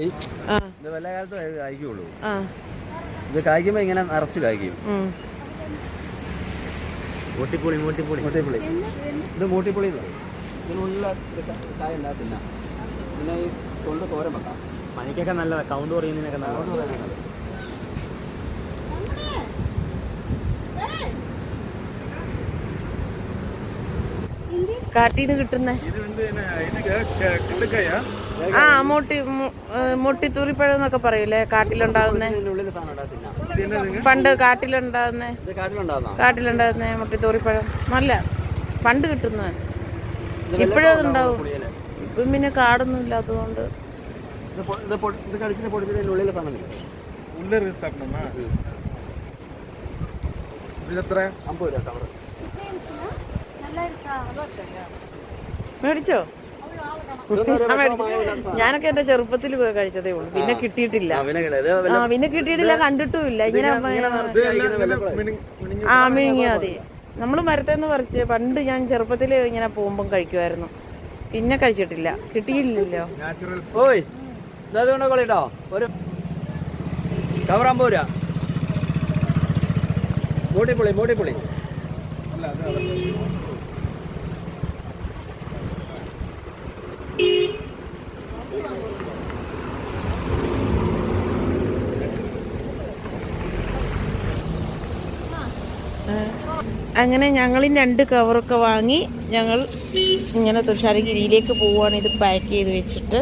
ഇത് വല്ല കാലത്ത് കായ്ക്കുള്ളൂ. ഇത് കായ്ക്കുമ്പോ ഇങ്ങനെ നിറച്ച് കായ്ക്കും. മൂട്ടിപ്പുളി ഇത് മൂട്ടിപ്പുളി ഇതിനുള്ള കായ ഉണ്ടാകത്തില്ല. പിന്നെ ഈ തൊണ്ട് തോരൻ വെക്കാം. പനിക്കൊക്കെ നല്ലതാണ്, കൗണ്ട് കുറയുന്നതിനൊക്കെ നല്ലതാണ്. കാട്ടീന്ന് കിട്ടുന്ന മൊട്ടിത്തൂറിപ്പഴം എന്നൊക്കെ പറയൂലേ, കാട്ടിലുണ്ടാകുന്നേ. പണ്ട് കാട്ടിലുണ്ടാകുന്നേ മൊട്ടിത്തൂറിപ്പഴം നല്ല പണ്ട് കിട്ടുന്നത്. ഇപ്പോഴും അതുണ്ടാവും. ഇപ്പം പിന്നെ കാടൊന്നും ഇല്ലാത്തതുകൊണ്ട്. മേടിച്ചോ? ഞാനൊക്കെ എന്റെ ചെറുപ്പത്തിൽ കഴിച്ചതേ ഉള്ളൂ. പിന്നെ കിട്ടിയിട്ടില്ല. കണ്ടിട്ടുമില്ല. ഇങ്ങനെ മിഴുങ്ങിയാ മതി. നമ്മള് മരത്തേന്ന് പറിച്ച് പണ്ട് ഞാൻ ചെറുപ്പത്തിൽ ഇങ്ങനെ പോകുമ്പം കഴിക്കുമായിരുന്നു. പിന്നെ കഴിച്ചിട്ടില്ല, കിട്ടിയില്ലല്ലോ. ഓയ് കൊള്ളിട്ടോ ഒരു കവറാമ്പൂരാ മൂട്ടിപ്പുളി അങ്ങനെ ഞങ്ങളും 2 കവറൊക്കെ വാങ്ങി ഞങ്ങൾ ഇങ്ങനെ തുഷാരഗിരിയിലേക്ക് പോവുകയാണ്. ഇത് പാക്ക് ചെയ്ത് വെച്ചിട്ട്